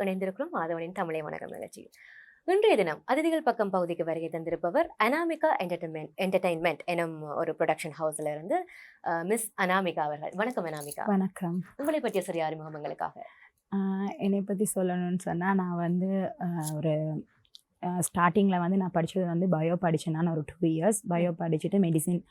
இணைந்திருக்கிறோம் மாதவனின் தமிழை வணக்கம் நிகழ்ச்சியில். இன்றைய தினம் அதிதிகள் பக்கம் பகுதிக்கு வருகை தந்திருப்பவர் அனாமிகா என்டர்டைன்மெண்ட் எனும் ஒரு ப்ரொடக்ஷன் ஹவுஸ்ல இருந்து மிஸ் அனாமிகா அவர்கள். வணக்கம் அனாமிகா. வணக்கம். உங்களை பற்றிய சிறிய அறிமுகம் எங்களுக்காக. என்னை பற்றி சொல்லணும்னு சொன்னால், நான் வந்து ஒரு ஸ்டார்டிங்கில் வந்து நான் படித்தது வந்து பயோ படித்தேன். நான் ஒரு 2 இயர்ஸ் பயோ படிச்சுட்டு மெடிசின்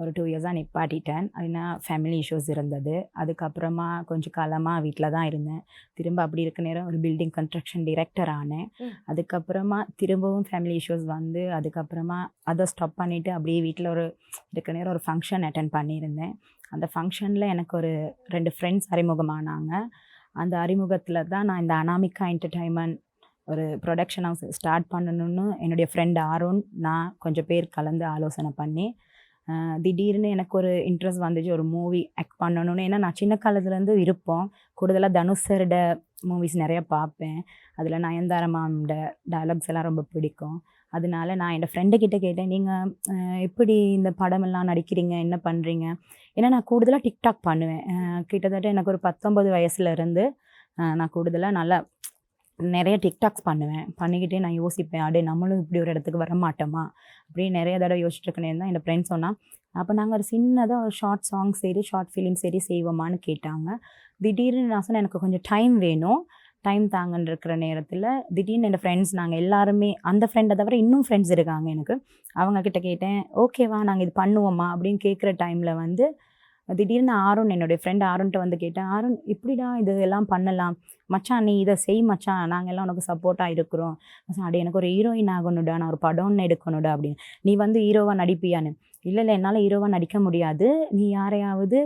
ஒரு 2 இயர்ஸாக நிப்பாட்டிட்டேன். அதுனா ஃபேமிலி இஷ்யூஸ் இருந்தது. அதுக்கப்புறமா கொஞ்சம் காலமாக வீட்டில் தான் இருந்தேன். திரும்ப அப்படி இருக்க நேரம் ஒரு பில்டிங் கன்ஸ்ட்ரக்ஷன் டிரெக்டர் ஆனேன். அதுக்கப்புறமா திரும்பவும் ஃபேமிலி இஷ்யூஸ் வந்து அதுக்கப்புறமா அதை ஸ்டாப் பண்ணிவிட்டு அப்படியே வீட்டில் ஒரு இருக்க நேரம் ஒரு ஃபங்க்ஷன் அட்டென்ட் பண்ணியிருந்தேன். அந்த ஃபங்க்ஷனில் எனக்கு ஒரு 2 ஃப்ரெண்ட்ஸ் அறிமுகமானாங்க. அந்த அறிமுகத்தில் தான் நான் இந்த அனாமிகா என்டர்டைன்மெண்ட் ஒரு ப்ரொடக்ஷன் ஹவுஸ் ஸ்டார்ட் பண்ணணும்னு என்னுடைய ஃப்ரெண்ட் ஆரோன் நான் கொஞ்சம் பேர் கலந்து ஆலோசனை பண்ணி திடீர்னு எனக்கு ஒரு இன்ட்ரெஸ்ட் வந்துச்சு ஒரு மூவி ஆக்ட் பண்ணணும்னு. ஏன்னா நான் சின்ன காலத்துலேருந்து விருப்பம். கூடுதலாக தனுஷ் சாரோட மூவிஸ் நிறையா பார்ப்பேன். அதில் நயன்தாரா மேமோட டயலாக்ஸ் எல்லாம் ரொம்ப பிடிக்கும். அதனால நான் என் ஃப்ரெண்டுக்கிட்ட கேட்டேன், நீங்கள் எப்படி இந்த படமெல்லாம் நடிக்கிறீங்க, என்ன பண்ணுறீங்க? ஏன்னா நான் கூடுதலாக டிக்டாக் பண்ணுவேன். கிட்டத்தட்ட எனக்கு ஒரு 19 வயசுலேருந்து நான் கூடுதலாக நல்லா நிறைய டிக்டாக்ஸ் பண்ணுவேன். பண்ணிக்கிட்டே நான் யோசிப்பேன், அடே நம்மளும் இப்படி ஒரு இடத்துக்கு வர மாட்டோமா அப்படின்னு நிறைய தடவை யோசிச்சுருக்கேன் தான். என் ஃப்ரெண்ட் சொன்னால், அப்போ நாங்கள் ஒரு சின்னதாக ஒரு ஷார்ட் சாங் சரி ஷார்ட் ஃபிலிம் சரி செய்வோமான்னு கேட்டாங்க. திடீர்னு நான் சொன்னேன், எனக்கு கொஞ்சம் டைம் வேணும், டைம் தாங்கன்னு இருக்கிற நேரத்தில் திடீர்னு என் ஃப்ரெண்ட்ஸ் நாங்கள் எல்லாருமே, அந்த ஃப்ரெண்டை தவிர இன்னும் ஃப்ரெண்ட்ஸ் இருக்காங்க எனக்கு, அவங்கக்கிட்ட கேட்டேன், ஓகேவா நாங்கள் இது பண்ணுவோமா அப்படின்னு கேட்குற டைமில் வந்து திடீர்னு ஆரோன், என்னுடைய ஃப்ரெண்ட் ஆரோன்ட்ட வந்து கேட்டேன், ஆரோன் இப்படிடா இது எல்லாம் பண்ணலாம் மச்சான், நீ இதை செய் மச்சான், நாங்கள் எல்லாம் உனக்கு சப்போர்ட்டாக இருக்கிறோம் மச்சான், அடி எனக்கு ஒரு ஹீரோயின் ஆகணுடா, நான் ஒரு படம் ஒன்று எடுக்கணுடா அப்படின்னு. நீ வந்து ஹீரோவாக நடிப்பியான்னு. இல்லை என்னால் ஹீரோவாக நடிக்க முடியாது, நீ யாரையாவது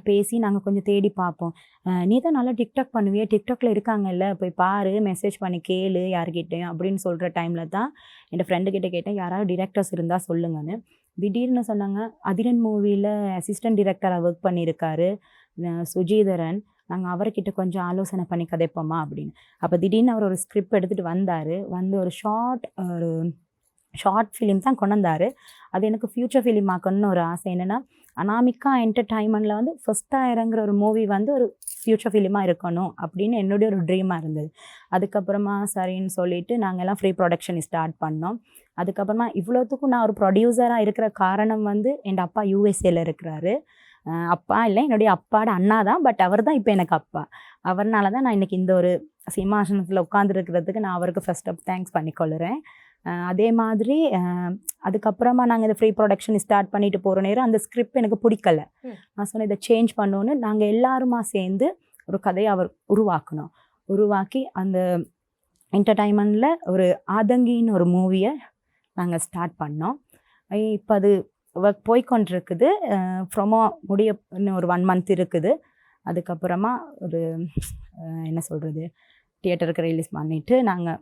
பேசி நாங்கள் கொஞ்சம் தேடி பார்ப்போம். நீ தான் நல்லா டிக்டாக் பண்ணுவியே, டிக்டாக்ல இருக்காங்கல்ல, போய் பாரு, மெசேஜ் பண்ணி கேளு யார்கிட்டேயும் அப்படின்னு சொல்கிற டைமில் தான் என் ஃப்ரெண்டுக்கிட்ட கேட்டேன், யாராவது டிரெக்டர்ஸ் இருந்தால் சொல்லுங்கன்னு. திடீர்னு சொன்னாங்க, அதிரன் மூவியில் அசிஸ்டன்ட் டிரெக்டராக ஒர்க் பண்ணியிருக்காரு சுஜீதரன், நாங்கள் அவர்கிட்ட கொஞ்சம் ஆலோசனை பண்ணி கதைப்போமா அப்படின்னு. அப்போ திடீர்னு அவர் ஒரு ஸ்கிரிப்ட் எடுத்துகிட்டு வந்தார். வந்து ஒரு ஷார்ட் ஃபிலிம் தான் கொண்டு வந்தார். அது எனக்கு ஃப்யூச்சர் ஃபிலிம் ஆக்கணும்னு ஒரு ஆசை. என்னென்னா, அனாமிகா என்டர்டைன்மெண்ட்டில் வந்து ஃபஸ்ட்டாக இறங்குற ஒரு மூவி வந்து ஒரு ஃப்யூச்சர் ஃபிலிமாக இருக்கணும் அப்படின்னு என்னுடைய ஒரு ட்ரீமாக இருந்தது. அதுக்கப்புறமா சரின்னு சொல்லிவிட்டு நாங்கள் எல்லாம் ஃப்ரீ ப்ரொடக்ஷன் ஸ்டார்ட் பண்ணோம். அதுக்கப்புறமா இவ்வளோத்துக்கும் நான் ஒரு ப்ரொடியூசராக இருக்கிற காரணம் வந்து என் அப்பா யூஎஸ்ஏல இருக்கிறாரு. அப்பா இல்லை, என்னுடைய அப்பாவோட அண்ணா தான், பட் அவர் தான் இப்போ எனக்கு அப்பா. அவர்னால தான் நான் இன்றைக்கி இந்த ஒரு சிம்மாசனத்தில் உட்காந்துருக்கிறதுக்கு நான் அவருக்கு ஃபர்ஸ்ட் ஆஃப் தேங்க்ஸ் பண்ணிக்கொள்கிறேன். அதே மாதிரி அதுக்கப்புறமா நாங்கள் இந்த ஃப்ரீ ப்ரொடக்ஷன் ஸ்டார்ட் பண்ணிட்டு போகிற நேரம் அந்த ஸ்கிரிப்ட் எனக்கு பிடிக்கலை. நான் சொன்னேன், இதை சேஞ்ச் பண்ணோன்னு நாங்கள் எல்லாருமா சேர்ந்து ஒரு கதையை அவர் உருவாக்கி அந்த என்டர்டைன்மெண்ட்டில் ஒரு ஆதங்கின்னு ஒரு மூவியை நாங்கள் ஸ்டார்ட் பண்ணோம். இப்போ அது ஒர்க் போய்கொண்டிருக்குது. ப்ரொமோ முடிய இன்னும் ஒரு 1 மந்த் இருக்குது. அதுக்கப்புறமா ஒரு என்ன சொல்கிறது, தியேட்டருக்கு ரிலீஸ் பண்ணிவிட்டு நாங்கள்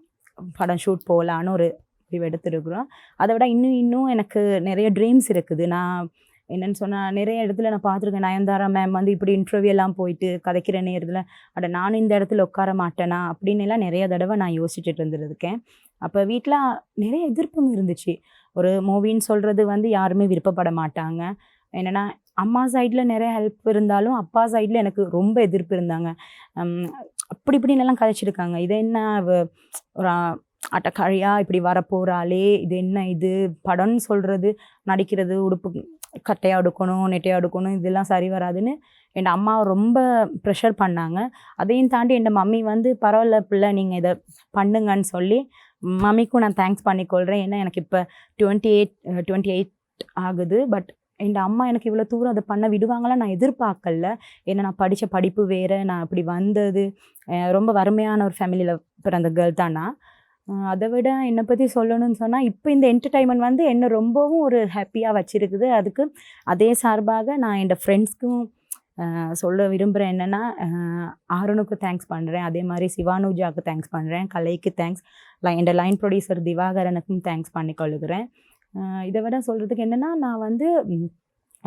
படம் ஷூட் போகலான்னு ஒரு முடிவு எடுத்துருக்குறோம். அதை விட இன்னும் எனக்கு நிறைய ட்ரீம்ஸ் இருக்குது. நான் என்னென்னு சொன்னால், நிறைய இடத்துல நான் பார்த்துருக்கேன், நயன்தாரா மேம் வந்து இப்படி இன்டர்வியூ எல்லாம் போயிட்டு கதைக்கிற நேரத்தில் அட நானும் இந்த இடத்துல உட்கார மாட்டேனா அப்படின்னு எல்லாம் நிறைய தடவை நான் யோசிச்சுட்டு இருந்துருக்கேன். அப்போ வீட்டில் நிறைய எதிர்ப்பும் இருந்துச்சு. ஒரு மூவின்னு சொல்கிறது வந்து யாருமே விருப்பப்பட மாட்டாங்க. என்னென்னா, அம்மா சைடில் நிறைய ஹெல்ப் இருந்தாலும் அப்பா சைடில் எனக்கு ரொம்ப எதிர்ப்பு இருந்தாங்க. அப்படி இப்படின்னெல்லாம் கதைச்சிருக்காங்க. இது என்ன ஒரு அட்டக்காழியாக இப்படி வரப்போகிறாளே, இது என்ன இது படம்னு சொல்கிறது, நடிக்கிறது, உடுப்பு கட்டையாக எடுக்கணும், நெட்டையாக எடுக்கணும், இதெல்லாம் சரி வராதுன்னு என் அம்மா ரொம்ப ப்ரெஷர் பண்ணாங்க. அதையும் தாண்டி என் மம்மி வந்து பரவாயில்ல பிள்ளை நீங்கள் இதை பண்ணுங்கன்னு சொல்லி மம்மிக்கும் நான் தேங்க்ஸ் பண்ணிக்கொள்கிறேன். ஏன்னா எனக்கு இப்போ 28 ஆகுது. பட் என் அம்மா எனக்கு இவ்வளோ தூரம் அதை பண்ண விடுவாங்களாம் நான் எதிர்பார்க்கல. ஏன்னா நான் படித்த படிப்பு வேறு, நான் அப்படி வந்தது ரொம்ப வறுமையான ஒரு ஃபேமிலியில் பிறந்த கேர்ள் தான் நான். அதை விட என்னை பற்றி சொல்லணும்னு சொன்னால், இப்போ இந்த என்டர்டைன்மெண்ட் வந்து என்னை ரொம்பவும் ஒரு ஹாப்பியாக வச்சுருக்குது. அதுக்கு அதே சார்பாக நான் என் ஃப்ரெண்ட்ஸ்க்கும் சொல்ல விரும்புகிறேன். என்னென்னா, ஆரோனுக்கு தேங்க்ஸ் பண்ணுறேன், அதே மாதிரி சிவானுஜாவுக்கு தேங்க்ஸ் பண்ணுறேன், கலைக்கு தேங்க்ஸ், என் லைன் ப்ரொடியூசர் திவாகரனுக்கும் தேங்க்ஸ் பண்ணிக்கொள்ளுகிறேன். இதை விட சொல்கிறதுக்கு என்னென்னா, நான் வந்து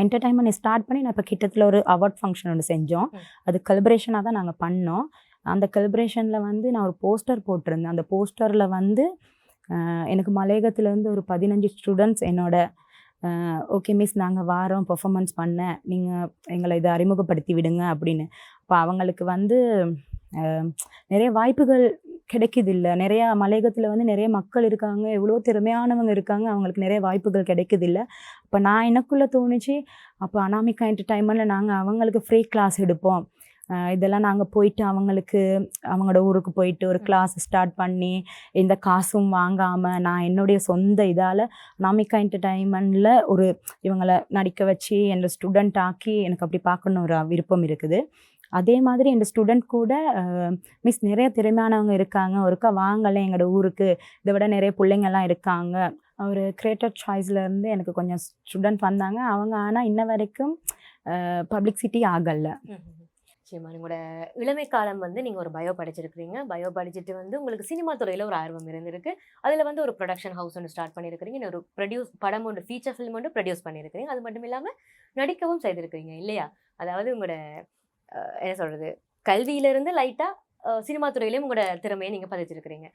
என்டர்டைன்மெண்ட் ஸ்டார்ட் பண்ணி நான் இப்போ கிட்டத்தில் ஒரு அவார்ட் ஃபங்க்ஷன் ஒன்று செஞ்சோம். அது கலபரேஷனாக தான் நாங்கள் பண்ணோம். அந்த கலபரேஷனில் வந்து நான் ஒரு போஸ்டர் போட்டிருந்தேன். அந்த போஸ்டரில் வந்து எனக்கு மலையகத்துலேருந்து ஒரு 15 ஸ்டூடெண்ட்ஸ் என்னோட ஓகே மிஸ் நாங்கள் வாரோம் பெர்ஃபார்மன்ஸ் பண்ண, நீங்கள் எங்களை இதை அறிமுகப்படுத்தி விடுங்க அப்படின்னு. அப்போ அவங்களுக்கு வந்து நிறைய வாய்ப்புகள் கிடைக்குது இல்லை. நிறையா மலையகத்தில் வந்து நிறைய மக்கள் இருக்காங்க, எவ்வளோ திறமையானவங்க இருக்காங்க, அவங்களுக்கு நிறைய வாய்ப்புகள் கிடைக்குது இல்லை. அப்போ நான் எனக்குள்ளே தோணுச்சு, அப்போ அனாமிகா என்டர்டைன்மெண்ட்டில் நாங்கள் அவங்களுக்கு ஃப்ரீ கிளாஸ் எடுப்போம். இதெல்லாம் நாங்கள் போயிட்டு அவங்களுக்கு அவங்களோட ஊருக்கு போயிட்டு ஒரு கிளாஸ் ஸ்டார்ட் பண்ணி எந்த காசும் வாங்காமல் நான் என்னுடைய சொந்த இதால் அனாமிகா என்டர்டைன்மெண்ட்டில் ஒரு இவங்களை நடிக்க வச்சு என்னோட ஸ்டூடெண்ட் ஆக்கி எனக்கு அப்படி பார்க்கணும் ஒரு விருப்பம் இருக்குது. அதே மாதிரி என் ஸ்டூடெண்ட் கூட மிஸ் நிறைய திறமையானவங்க இருக்காங்க, ஒருக்கா வாங்கலை எங்களோட ஊருக்கு, இதை விட நிறைய பிள்ளைங்கள்லாம் இருக்காங்க. ஒரு கிரியேட்டர் சாய்ஸ்லேருந்து எனக்கு கொஞ்சம் ஸ்டூடெண்ட் வந்தாங்க. அவங்க ஆனால் இன்ன வரைக்கும் பப்ளிசிட்டி ஆகலை. நிச்சயமா உங்களோட இளமை காலம் வந்து நீங்கள் ஒரு பயோ படிச்சிருக்கிறீங்க. பயோ படிச்சுட்டு வந்து உங்களுக்கு சினிமா துறையில் ஒரு ஆர்வம் இருந்திருக்கு. அதில் வந்து ஒரு ப்ரொடக்ஷன் ஹவுஸ் ஒன்று ஸ்டார்ட் பண்ணியிருக்கிறீங்க. ஒரு படம் ஒன்று ஃபீச்சர் ஃபிலிம் ஒன்று ப்ரொடியூஸ் பண்ணியிருக்கிறீங்க. அது மட்டும் இல்லாமல் நடிக்கவும் செய்திருக்கிறீங்க இல்லையா? அதாவது உங்களோட என்ன சொல்கிறது, கல்வியிலேருந்து லைட்டாக சினிமா துறையிலையும் உங்களோட திறமையை நீங்கள் பதிச்சிருக்கிறீங்க.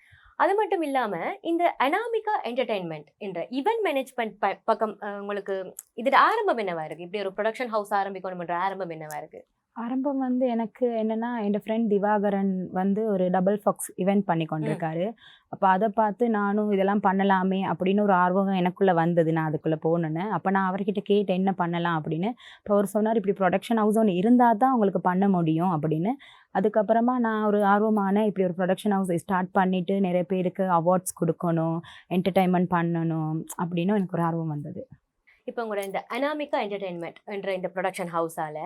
அது மட்டும் இல்லாமல் இந்த அனாமிகா என்டர்டைன்மெண்ட் என்ற ஈவென்ட் மேனேஜ்மெண்ட் பக்கம் உங்களுக்கு இதோட ஆரம்பம் என்னவா இருக்குது? இப்படி ஒரு ப்ரொடக்ஷன் ஹவுஸ் ஆரம்பிக்கணும்ன்ற ஆரம்பம் என்னவா இருக்குது? ஆரம்பம் வந்து எனக்கு என்னென்னா, என் ஃப்ரெண்ட் திவாகரன் வந்து ஒரு டபுள் ஃபாக்ஸ் இவெண்ட் பண்ணி கொண்டிருக்காரு. அப்போ அதை பார்த்து நானும் இதெல்லாம் பண்ணலாமே அப்படின்னு ஒரு ஆர்வம் எனக்குள்ளே வந்தது. நான் அதுக்குள்ளே போனேன்னு அப்போ நான் அவர்கிட்ட கேட்டேன் என்ன பண்ணலாம் அப்படின்னு. இப்போ அவர் சொன்னார், இப்படி ப்ரொடக்ஷன் ஹவுஸ் ஒன்று இருந்தால் தான் உங்களுக்கு பண்ண முடியும் அப்படின்னு. அதுக்கப்புறமா நான் ஒரு ஆர்வமான இப்படி ஒரு ப்ரொடக்ஷன் ஹவுஸ் ஸ்டார்ட் பண்ணிவிட்டு நிறைய பேருக்கு அவார்ட்ஸ் கொடுக்கணும், என்டர்டைன்மெண்ட் பண்ணணும் அப்படின்னு எனக்கு ஒரு ஆர்வம் வந்தது. இப்போ உங்களோட இந்த அனாமிகா என்டர்டைன்மெண்ட் என்ற இந்த ப்ரொடக்ஷன் ஹவுஸால்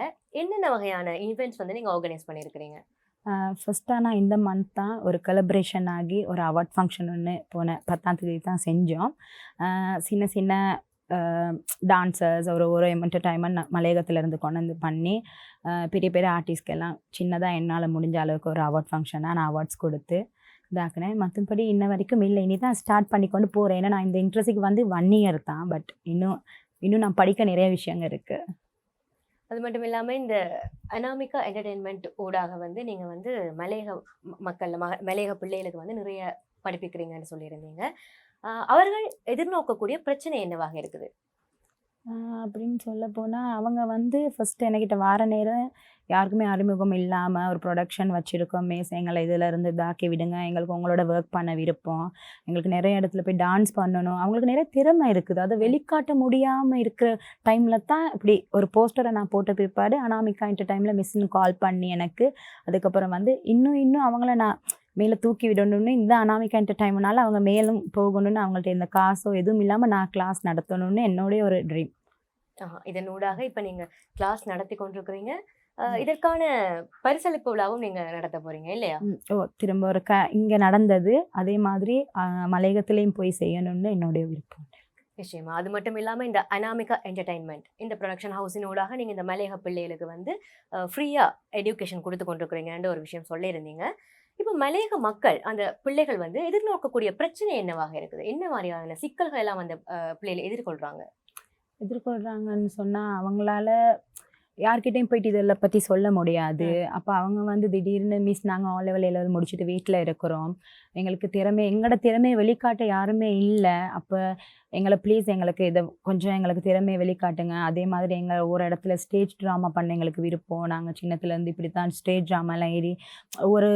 என்னென்ன வகையான ஈவெண்ட்ஸ் வந்து நீங்கள் ஆர்கனைஸ் பண்ணியிருக்கிறீங்க? ஃபஸ்ட்டாக நான் இந்த மந்த் தான் ஒரு கொலபரேஷன் ஆகி ஒரு அவார்ட் ஃபங்க்ஷன் ஒன்று போன 10ஆம் தேதி தான் செஞ்சோம். சின்ன சின்ன டான்சர்ஸ் ஒரு என்டர்டைன்மெண்ட் மலையகத்திலேருந்து கொண்டு வந்து பண்ணி பெரிய பெரிய ஆர்டிஸ்ட்கெல்லாம் சின்னதாக என்னால் முடிஞ்ச அளவுக்கு ஒரு அவார்ட் ஃபங்க்ஷனாக நான் அவார்ட்ஸ் கொடுத்து இதாக்குனேன். மற்றபடி இன்ன வரைக்கும் இல்லை, இனி தான் ஸ்டார்ட் பண்ணி கொண்டு போகிறேன். ஏன்னா நான் இந்த இன்ட்ரெஸ்ட்டுக்கு வந்து 1 இயர் தான். பட் இன்னும் நான் படிக்க நிறைய விஷயங்கள் இருக்குது. அது மட்டும் இல்லாமல் இந்த அனாமிகா என்டர்டெயின்மெண்ட் ஊடாக வந்து நீங்கள் வந்து மலையக மலையக பிள்ளைகளுக்கு வந்து நிறைய படிப்பிக்கிறீங்கன்னு சொல்லியிருந்தீங்க. அவர்கள் எதிர்நோக்கக்கூடிய பிரச்சனை என்னவாக இருக்குது? அப்படின்னு சொல்ல போனால் அவங்க வந்து ஃபஸ்ட்டு என்கிட்ட வார நேரம் யாருக்குமே அறிமுகம் இல்லாமல் ஒரு ப்ரொடக்ஷன் வச்சுருக்கோம் மிஸ், எங்களை இதிலேருந்து இதாக்கி விடுங்க, எங்களுக்கு உங்களோட ஒர்க் பண்ண விருப்பம், எங்களுக்கு நிறைய இடத்துல போய் டான்ஸ் பண்ணணும், அவங்களுக்கு நிறைய திறமை இருக்குது, அதை வெளிக்காட்ட முடியாமல் இருக்கிற டைமில் தான் இப்படி ஒரு போஸ்டரை நான் போட்ட பிற்பாடு அனாமிகா என்டர்டைன்மெண்ட்டில் மிஸ்ன்னு கால் பண்ணி எனக்கு அதுக்கப்புறம் வந்து இன்னும் அவங்கள நான் மேலே தூக்கி விடணும்னு, இந்த அனாமிகா என்டர்டைன்மெண்ட்னால அவங்க மேலும் போகணும்னு, அவங்கள்ட்ட எந்த காசோ எதுவும் இல்லாமல் நான் கிளாஸ் நடத்தணும்னு என்னுடைய ஒரு ட்ரீம். இதனூடாக இப்போ நீங்கள் கிளாஸ் நடத்தி கொண்டிருக்கிறீங்க. இதற்கான பரிசளிப்பு விழாவும் நீங்கள் நடத்த போகிறீங்க இல்லையா? திரும்ப ஒரு இங்கே நடந்தது அதே மாதிரி மலையகத்திலையும் போய் செய்யணும்னு என்னுடைய விருப்பம். நிச்சயமா. அது மட்டும் இல்லாமல் இந்த அனாமிகா என்டர்டைன்மெண்ட் இந்த ப்ரொடக்ஷன் ஹவுஸினூடாக நீங்கள் இந்த மலையக பிள்ளைகளுக்கு வந்து ஃப்ரீயாக எஜுகேஷன் கொடுத்து கொண்டிருக்கிறீங்கன்ற ஒரு விஷயம் சொல்லியிருந்தீங்க. இப்போ மலையக மக்கள் அந்த பிள்ளைகள் வந்து எதிர்நோக்கக்கூடிய பிரச்சனை என்னவாக இருக்குது? என்ன மாதிரியான சிக்கல்கள் எல்லாம் அந்த பிள்ளைகள் எதிர்கொள்கிறாங்கன்னு சொன்னால், அவங்களால யார்கிட்டையும் போயிட்டு இதில் பற்றி சொல்ல முடியாது. அப்போ அவங்க வந்து திடீர்னு மிஸ் நாங்கள் ஆல் லெவல் எல்லாரும் முடிச்சுட்டு வீட்டில் இருக்கிறோம், எங்களோட திறமையை வெளிக்காட்ட யாருமே இல்லை, அப்போ எங்களை ப்ளீஸ் எங்களுக்கு இதை கொஞ்சம் எங்களுக்கு திறமையை வெளிக்காட்டுங்க. அதே மாதிரி எங்களை ஒரு இடத்துல ஸ்டேஜ் ட்ராமா பண்ண எங்களுக்கு விருப்பம், நாங்கள் சின்னத்துலேருந்து இப்படி தான் ஸ்டேஜ் ட்ராமாலாம் ஏறி ஒரு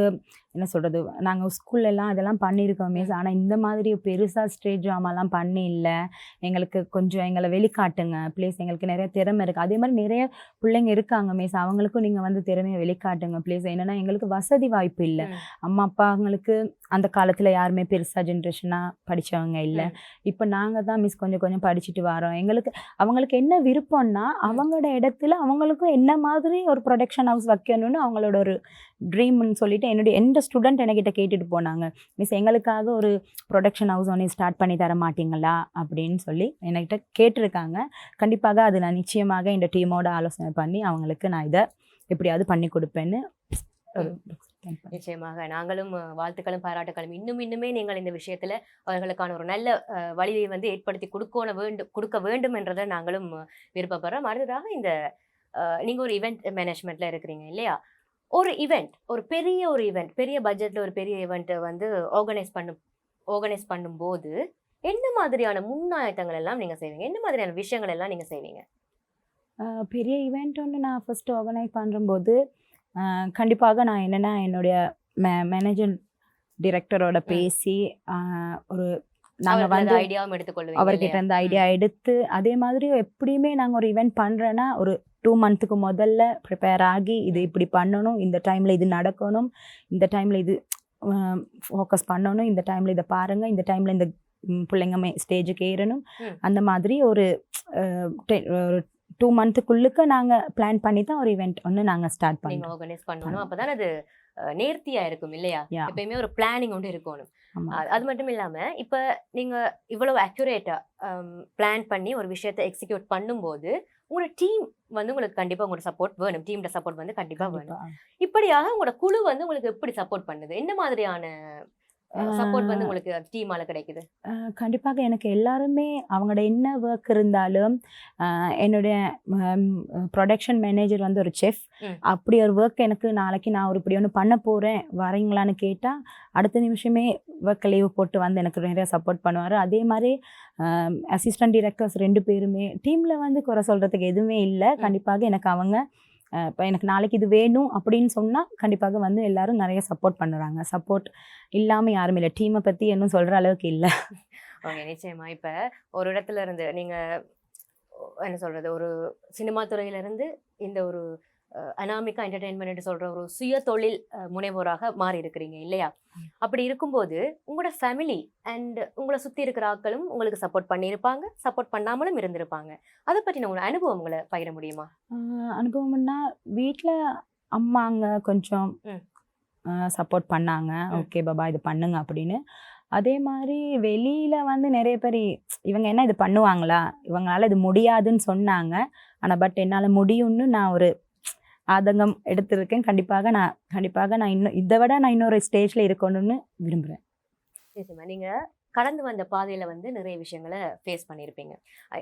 என்ன சொல்கிறது, நாங்கள் ஸ்கூல்லலாம் இதெல்லாம் பண்ணியிருக்கோம் மிஸ், ஆனால் இந்த மாதிரி பெருசாக ஸ்டேஜ் ட்ராமாலாம் பண்ணி இல்லை, எங்களுக்கு கொஞ்சம் எங்களை வெளிக்காட்டுங்க ப்ளீஸ், எங்களுக்கு நிறைய திறமை இருக்குது, அதே மாதிரி நிறைய பிள்ளைங்க இருக்காங்க மிஸ், அவங்களுக்கும் நீங்கள் வந்து திறமையை வெளிக்காட்டுங்க ப்ளீஸ். என்னென்னா எங்களுக்கு வசதி வாய்ப்பு இல்லை, அம்மா அப்பாங்களுக்கு அந்த காலத்தில் யாருமே பெருசாக ஜென்ரேஷனாக படித்தவங்க இல்லை, இப்போ நாங்கள் தான் மிஸ் கொஞ்சம் கொஞ்சம் படிச்சுட்டு வரோம். அவங்களுக்கு என்ன விருப்பம்னா அவங்களோட இடத்துல அவங்களுக்கும் என்ன மாதிரி ஒரு ப்ரொடக்ஷன் ஹவுஸ் வைக்கணும்னு அவங்களோட ஒரு ட்ரீம்னு சொல்லிட்டு எந்த ஸ்டூடெண்ட் என்கிட்ட கேட்டுட்டு போனாங்க, மிஸ் எங்களுக்காக ஒரு ப்ரொடக்ஷன் ஹவுஸ் ஒன்று ஸ்டார்ட் பண்ணி தர மாட்டீங்களா அப்படின்னு சொல்லி என்கிட்ட கேட்டிருக்காங்க. கண்டிப்பாக அது நான் நிச்சயமாக இந்த டீமோட ஆலோசனை பண்ணி அவங்களுக்கு நான் இதை எப்படியாவது பண்ணி கொடுப்பேன்னு. நிச்சயமாக நாங்களும் வாழ்த்துக்களும் பாராட்டுக்களும் இன்னுமே நீங்கள் இந்த விஷயத்துல அவர்களுக்கான ஒரு நல்ல வழியை வந்து ஏற்படுத்தி கொடுக்க வேண்டும் என்றதை நாங்களும் விருப்பப்படுறோம். அடுத்ததாக இந்த நீங்க ஒரு ஈவெண்ட் மேனேஜ்மெண்ட்ல இருக்கிறீங்க இல்லையா? ஒரு பெரிய பட்ஜெட்ல ஒரு பெரிய ஈவெண்ட் வந்து ஆர்கனைஸ் பண்ணும்போது என்ன மாதிரியான முன்னாயத்தங்கள் எல்லாம் நீங்க செய்வீங்க? என்ன மாதிரியான விஷயங்கள் எல்லாம் நீங்க செய்வீங்க? பெரிய ஈவெண்ட் ஒன்று நான் ஃபர்ஸ்ட் ஆர்கனைஸ் பண்ணும்போது கண்டிப்பாக நான் என்னென்னா என்னுடைய மேனேஜர் டிரெக்டரோட பேசி ஒரு நாங்கள் அவர்களது வந்து ஐடியாவும் எடுத்துக்கொள்வீங்க அவர்கிட்ட இல்லையா? இருந்த ஐடியா எடுத்து அதே மாதிரி எப்படியுமே நாங்கள் ஒரு ஈவெண்ட் பண்ணுறேன்னா ஒரு 2 மந்த்துக்கு முதல்ல ப்ரிப்பேர் ஆகி இது இப்படி பண்ணணும், இந்த டைமில் இது நடக்கணும், இந்த டைமில் இது ஃபோக்கஸ் பண்ணணும், இந்த டைமில் இதை பாருங்கள், இந்த டைமில் இந்த பிள்ளைங்க ஸ்டேஜுக்கு ஏறணும். அந்த மாதிரி ஒரு 2 மந்த்துக்குள்ளுக்கு நாங்கள் பிளான் பண்ணி தான் ஒரு ஈவெண்ட் ஒன்று நாங்கள் ஸ்டார்ட் நீங்க பண்ணோம். ஆர்கனைஸ் பண்ணணும். அப்பதான் அது நேர்த்தியா இருக்கும் இல்லையா? Yeah. எப்பயுமே ஒரு பிளானிங் ஒன்று இருக்கணும். ஆமா. அது மட்டும் இல்லாம இப்ப நீங்க இவ்வளவு அக்யூரேட்டா பிளான் பண்ணி ஒரு விஷயத்தை எக்ஸிக்யூட் பண்ணும்போது உங்களோட டீம் வந்து உங்களுக்கு கண்டிப்பா உங்களோட சப்போர்ட் வேணும். டீமோட சப்போர்ட் வந்து கண்டிப்பா வேணும். இப்படியாக உங்களோட குழு வந்து உங்களுக்கு எப்படி சப்போர்ட் பண்ணுது? என்ன மாதிரியான சப்போர்ட் வந்து உங்களுக்கு டீமால கிடைக்குது? கண்டிப்பாக எனக்கு எல்லாருமே அவங்களோட என்ன ஒர்க் இருந்தாலும் என்னுடைய ப்ரொடக்ஷன் மேனேஜர் வந்து ஒரு செஃப். அப்படி ஒரு ஒர்க் எனக்கு நாளைக்கு நான் ஒரு இப்படி ஒன்று பண்ண போகிறேன் வரீங்களான்னு கேட்டால் அடுத்த நிமிஷமே ஒர்க் லீவ் போட்டு வந்து எனக்கு நிறைய சப்போர்ட் பண்ணுவார். அதே மாதிரி அசிஸ்டன்ட் டிரெக்டர்ஸ் 2 பேருமே டீமில் வந்து குறை சொல்கிறதுக்கு எதுவுமே இல்லை. கண்டிப்பாக எனக்கு அவங்க இப்போ எனக்கு நாளைக்கு இது வேணும் அப்படின்னு சொன்னால் கண்டிப்பாக வந்து எல்லாரும் நிறைய சப்போர்ட் பண்ணுறாங்க. சப்போர்ட் இல்லாமல் யாரும் இல்லை. டீமை பற்றி இன்னும் சொல்கிற அளவுக்கு இல்லை. ஓகே, நிச்சயமா. இப்போ ஒரு இடத்துல இருந்து நீங்கள் என்ன சொல்கிறது, ஒரு சினிமா துறையிலேருந்து இந்த ஒரு அனாமிகா என்டர்டெயின்மெண்ட் சொல்கிற ஒரு சுய தொழில் முனைவோராக மாறி இருக்கிறீங்க இல்லையா? அப்படி இருக்கும்போது உங்களோட ஃபேமிலி அண்ட் உங்களை சுற்றி இருக்கிற ஆட்களும் உங்களுக்கு சப்போர்ட் பண்ணியிருப்பாங்க, சப்போர்ட் பண்ணாமலும் இருந்திருப்பாங்க. அதை பற்றின உங்களோட அனுபவங்களை பகிர முடியுமா? அனுபவம்னா வீட்டில் அம்மாங்க கொஞ்சம் சப்போர்ட் பண்ணாங்க. ஓகே பாபா இது பண்ணுங்க அப்படின்னு. அதே மாதிரி வெளியில் வந்து நிறைய பேர் இவங்க என்ன இது பண்ணுவாங்களா, இவங்களால இது முடியாதுன்னு சொன்னாங்க. ஆனால் பட் என்னால் முடியும்னு நான் ஒரு ஆதங்கம் எடுத்திருக்கேன். கண்டிப்பாக நான் இன்னும் இதை விட நான் இன்னொரு ஸ்டேஜில் இருக்கணும்னு விரும்புகிறேன். நிச்சயமா. நீங்கள் கடந்து வந்த பாதையில் வந்து நிறைய விஷயங்களை ஃபேஸ் பண்ணியிருப்பீங்க.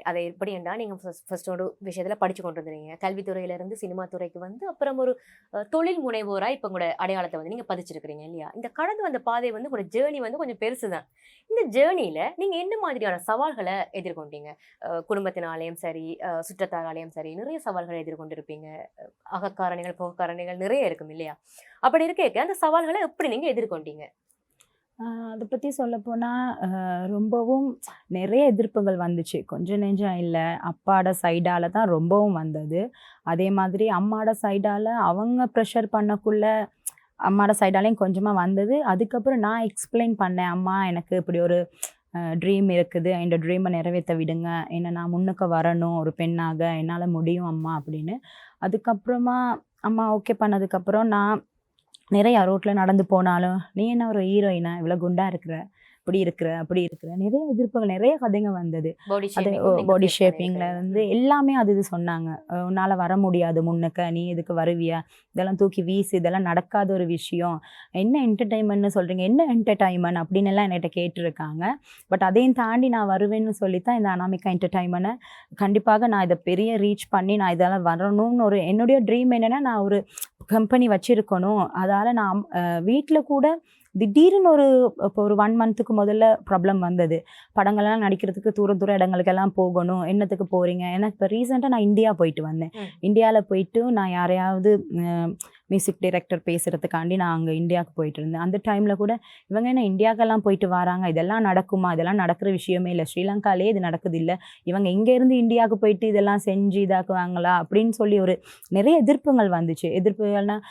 அதை எப்படி என்றால் நீங்கள் ஃபர்ஸ்ட் ஒரு விஷயத்தில் படித்து கொண்டு வந்துருங்க. கல்வித்துறையிலேருந்து சினிமா துறைக்கு வந்து அப்புறம் ஒரு தொழில் முனைவோராக இப்போ உங்களோட அடையாளத்தை வந்து நீங்கள் பதிச்சிருக்கிறீங்க இல்லையா? இந்த கடந்து வந்த பாதை வந்து உங்களோட ஜேர்னி வந்து கொஞ்சம் பெருசு தான். இந்த ஜேர்னியில் நீங்கள் என்ன மாதிரியான சவால்களை எதிர்கொண்டீங்க? குடும்பத்தினாலேயும் சரி, சுற்றத்தாராலேயும் சரி, நிறைய சவால்களை எதிர்கொண்டிருப்பீங்க. அகக்காரணிகள் புகக்காரணிகள் நிறைய இருக்கும் இல்லையா? அப்படி இருக்க அந்த சவால்களை எப்படி நீங்கள் எதிர்கொண்டீங்க? அதை பற்றி சொல்லப்போனால் ரொம்பவும் நிறைய எதிர்ப்புகள் வந்துச்சு. கொஞ்சம் நெஞ்சம் இல்லை. அப்பாவோட சைடால் தான் ரொம்பவும் வந்தது. அதே மாதிரி அம்மாவோட சைடால் அவங்க ப்ரெஷர் பண்ணக்குள்ள அம்மாவோட சைடாலையும் கொஞ்சமாக வந்தது. அதுக்கப்புறம் நான் எக்ஸ்பிளைன் பண்ணேன், அம்மா எனக்கு இப்படி ஒரு ட்ரீம் இருக்குது, இந்த ட்ரீமை நிறைவேற்ற விடுங்க, என்ன நான் முன்னுக்கு வரணும் ஒரு பெண்ணாக, என்னால் முடியும் அம்மா அப்படின்னு. அதுக்கப்புறமா அம்மா ஓகே பண்ணதுக்கப்புறம் நான் நிறைய ரோட்டில் நடந்து போனாலும் நீ என்ன ஒரு ஹீரோயினா, இவ்வளோ குண்டாக இருக்கிற, இப்படி இருக்கிற அப்படி இருக்கிற நிறைய எதிர்ப்புகள், நிறைய கதைங்க வந்தது. அது பாடி ஷேப்பிங்கில் இருந்து எல்லாமே அது இது சொன்னாங்க. உன்னால் வர முடியாது முன்னுக்க, நீ இதுக்கு வருவியா, இதெல்லாம் தூக்கி வீசு, இதெல்லாம் நடக்காத ஒரு விஷயம், என்ன என்டர்டைன்மெண்ட்னு சொல்கிறீங்க, என்ன என்டர்டைன்மெண்ட் அப்படின்னு எல்லாம் என்கிட்ட கேட்டிருக்காங்க. பட் அதையும் தாண்டி நான் வருவேன்னு சொல்லித்தான் இந்த அனாமிகா என்டர்டைன்மெண்ட்டை கண்டிப்பாக நான் இதை பெரிய ரீச் பண்ணி நான் இதெல்லாம் வரணும்னு ஒரு என்னுடைய ட்ரீம் என்னென்னா, நான் ஒரு கம்பெனி வச்சுருக்கணும். அதால் நான் வீட்டில் கூட திடீர்னு இப்போ ஒரு 1 மந்த்துக்கு முதல்ல ப்ராப்ளம் வந்தது. படங்கள்லாம் நடிக்கிறதுக்கு தூர இடங்களுக்கெல்லாம் போகணும். என்னத்துக்கு போகிறீங்க? ஏன்னா இப்போ ரீசெண்டாக நான் இந்தியா போயிட்டு வந்தேன். இந்தியாவில் போயிட்டு நான் யாரையாவது மியூசிக் டைரக்டர் பேசுகிறதுக்காண்டி நான் அங்கே இந்தியாவுக்கு போயிட்டு இருந்தேன். அந்த டைமில் கூட இவங்க என்ன இந்தியாவுக்கெல்லாம் போயிட்டு வராங்க, இதெல்லாம் நடக்குமா, இதெல்லாம் நடக்கிற விஷயமே இல்லை, ஸ்ரீலங்காலே இது நடக்குது இல்லை, இவங்க இங்கேருந்து இந்தியாவுக்கு போயிட்டு இதெல்லாம் செஞ்சு இதாக்குவாங்களா அப்படின்னு சொல்லி ஒரு நிறைய எதிர்ப்புகள் வந்துச்சு. எதிர்ப்புகள்னால்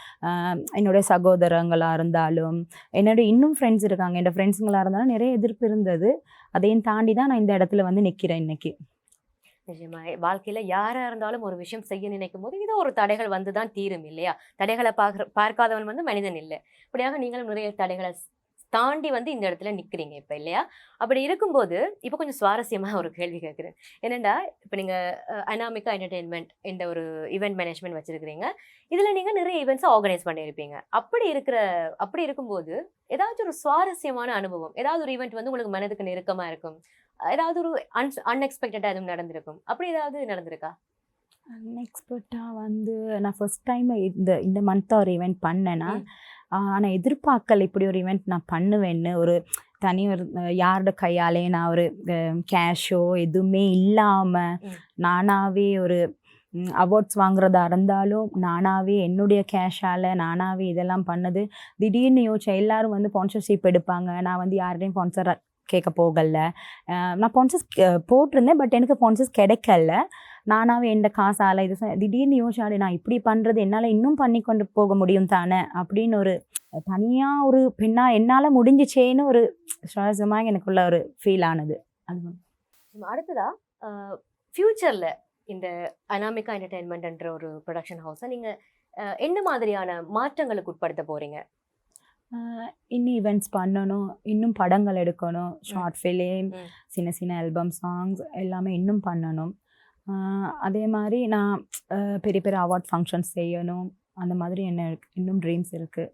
என்னுடைய சகோதரங்களாக இருந்தாலும் என்னுடைய இன்னும் ஃப்ரெண்ட்ஸ் இருக்காங்க, என்னோடய ஃப்ரெண்ட்ஸுங்களாக இருந்தாலும் நிறைய எதிர்ப்பு இருந்தது. அதையும் தாண்டி தான் நான் இந்த இடத்துல வந்து நிற்கிறேன் இன்னைக்கு. நிஜமா வாழ்க்கையில யாரா இருந்தாலும் ஒரு விஷயம் செய்ய நினைக்கும் போது ஏதோ ஒரு தடைகள் வந்துதான் தீரும் இல்லையா? தடைகளை பார்க்காதவன் வந்து மனிதன் இல்லை. இப்படியாக நீங்களும் நிறைய தடைகளை தாண்டி வந்து இந்த இடத்துல நிக்கிறீங்க இப்ப இல்லையா? அப்படி இருக்கும்போது இப்ப கொஞ்சம் சுவாரஸ்யமா ஒரு கேள்வி கேட்கிறேன். என்னடா இப்ப நீங்க அனாமிகா என்டர்டெயின்மெண்ட் இந்த ஒரு ஈவெண்ட் மேனேஜ்மெண்ட் வச்சிருக்கிறீங்க. இதுல நீங்க நிறைய ஈவெண்ட்ஸ் ஆர்கனைஸ் பண்ணியிருப்பீங்க. அப்படி இருக்கும்போது ஏதாச்சும் ஒரு சுவாரஸ்யமான அனுபவம், ஏதாவது ஒரு ஈவெண்ட் வந்து உங்களுக்கு மனதுக்கு நெருக்கமா இருக்கும், ஏதாவது ஒரு அன்எக்ஸ்பெக்டடா எதுவும் நடந்திருக்கும், அப்படி ஏதாவது நடந்திருக்கா? அன்எக்ஸ்பெக்டாக வந்து நான் ஃபர்ஸ்ட் டைம் இந்த மந்த்தாக ஒரு ஈவெண்ட் பண்ணேன்னா, ஆனால் எதிர்பார்க்கல இப்படி ஒரு ஈவெண்ட் நான் பண்ணுவேன்னு. ஒரு தனி ஒரு யாரோட கையாலே நான் ஒரு கேஷோ எதுவுமே இல்லாமல் நானாகவே ஒரு அவார்ட்ஸ் வாங்குறதா இருந்தாலும் நானாகவே என்னுடைய கேஷால் நானாகவே இதெல்லாம் பண்ணது. திடீர்னு யோசிச்சேன், எல்லாரும் வந்து ஸ்பான்சர்ஷிப் எடுப்பாங்க, நான் வந்து யார்கிட்டையும் ஸ்பான்சர் கேட்க போகல. நான் ஸ்பான்சர்ஸ் போட்டிருந்தேன், பட் எனக்கு ஸ்பான்சர்ஸ் கிடைக்கல. நானாகவே எந்த காசால் இது திடீர்னு யோசிச்சாடு நான் இப்படி பண்ணுறது என்னால் இன்னும் பண்ணி கொண்டு போக முடியும் தானே அப்படின்னு ஒரு தனியாக ஒரு பெண்ணாக என்னால் முடிஞ்சிச்சேன்னு ஒரு சுவாரஸ்யமாக எனக்குள்ள ஒரு ஃபீல் ஆனது. அது அடுத்ததா ஃபியூச்சரில் இந்த அனாமிகா என்டர்டெயின்மெண்ட்ன்ற ஒரு ப்ரொடக்ஷன் ஹவுஸை நீங்கள் என்ன மாதிரியான மாற்றங்களுக்கு உட்படுத்த போகிறீங்க? இன்னும் ஈவெண்ட்ஸ் பண்ணணும், இன்னும் படங்கள் எடுக்கணும், ஷார்ட் ஃபிலிம், சின்ன சின்ன ஆல்பம் சாங்ஸ் எல்லாமே இன்னும் பண்ணணும். அதே மாதிரி நான் பெரிய பெரிய அவார்ட் ஃபங்க்ஷன்ஸ் செய்யணும். அந்த மாதிரி இன்னும் ட்ரீம்ஸ் இருக்குது.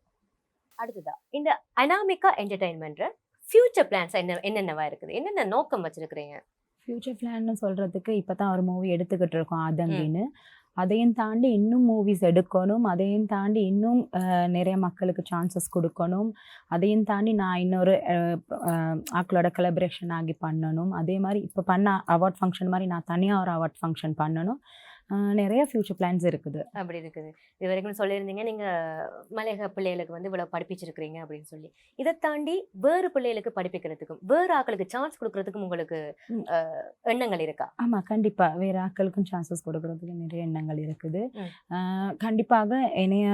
அடுத்ததா இந்த அனாமிகா என்டர்டெயின்மெண்ட்ற ஃபியூச்சர் பிளான்ஸ் என்னென்னவா இருக்குது? என்னென்ன நோக்கம் வச்சிருக்கிறீங்க? ஃப்யூச்சர் பிளான்னு சொல்கிறதுக்கு இப்போ தான் ஒரு மூவி எடுத்துக்கிட்டு இருக்கோம் அதங்கின்னு. அதையும் தாண்டி இன்னும் மூவிஸ் எடுக்கணும், அதையும் தாண்டி இன்னும் நிறைய மக்களுக்கு சான்சஸ் கொடுக்கணும், அதையும் தாண்டி நான் இன்னொரு ஆக்களோட கொலபரேஷன் ஆகி பண்ணணும். அதே மாதிரி இப்போ பண்ண அவார்ட் ஃபங்க்ஷன் மாதிரி நான் தனியாக ஒரு அவார்ட் ஃபங்க்ஷன் பண்ணணும். நிறைய ஃப்யூச்சர் பிளான்ஸ் இருக்குது. அப்படி இருக்குது. இது வரைக்கும் சொல்லியிருந்தீங்க நீங்கள் மலையக பிள்ளைகளுக்கு வந்து இவ்வளோ படிப்பிச்சிருக்கிறீங்க அப்படின்னு சொல்லி. இதை தாண்டி வேறு பிள்ளைகளுக்கு படிப்பிக்கிறதுக்கும் வேறு ஆக்களுக்கு சான்ஸ் கொடுக்கறதுக்கும் உங்களுக்கு எண்ணங்கள் இருக்கா? ஆமாம், கண்டிப்பாக வேறு ஆக்களுக்கும் சான்சஸ் கொடுக்கறதுக்கு நிறைய எண்ணங்கள் இருக்குது. கண்டிப்பாக என்னைய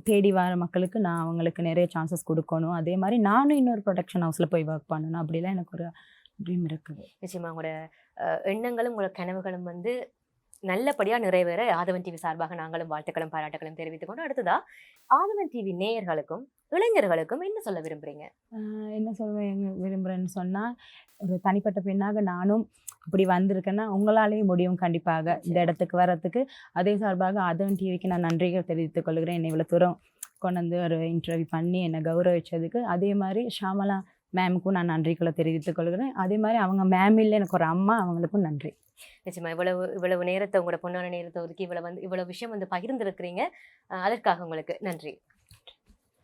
தேடி வர மக்களுக்கு நான் அவங்களுக்கு நிறைய சான்சஸ் கொடுக்கணும். அதே மாதிரி நானும் இன்னொரு ப்ரொடக்ஷன் ஹவுஸில் போய் ஒர்க் பண்ணணும், அப்படிலாம் எனக்கு ஒரு ட்ரீம் இருக்குது. நிச்சயமாக உங்களோட எண்ணங்களும் உங்களோட கனவுகளும் வந்து நல்லபடியாக நிறைவேற ஆதவன் டிவி சார்பாக நாங்களும் வாழ்த்துக்களும் பாராட்டுகளும் தெரிவித்துக் கொண்டு, அடுத்ததா ஆதவன் டிவி நேயர்களுக்கும் இளைஞர்களுக்கும் என்ன சொல்ல விரும்புகிறீங்க? என்ன சொல்ல விரும்புகிறேன்னு சொன்னால், ஒரு தனிப்பட்ட பெண்ணாக நானும் இப்படி வந்திருக்கேன்னா உங்களாலேயும் முடியும் கண்டிப்பாக இந்த இடத்துக்கு வர்றதுக்கு. அதே சார்பாக ஆதவன் டிவிக்கு நான் நன்றிகள் தெரிவித்துக் கொள்கிறேன். என்னை இவ்வளோ தூரம் கொண்டு வந்து ஒரு இன்டர்வியூ பண்ணி என்னை கௌரவிச்சதுக்கு. அதே மாதிரி ஷாமலா மேமுக்கும் நான் நன்றிகளை தெரிவித்துக் கொள்கிறேன். அதே மாதிரி அவங்க மேம் இல்லை, எனக்கு ஒரு அம்மா, அவங்களுக்கும் நன்றி. நிச்சயமா இவ்வளவு நேரத்தை உங்களோட பொன்னான நேரத்தை ஒதுக்கி இவ்வளவு விஷயம் வந்து பகிர்ந்திருக்கிறீங்க. அதற்காக உங்களுக்கு நன்றி.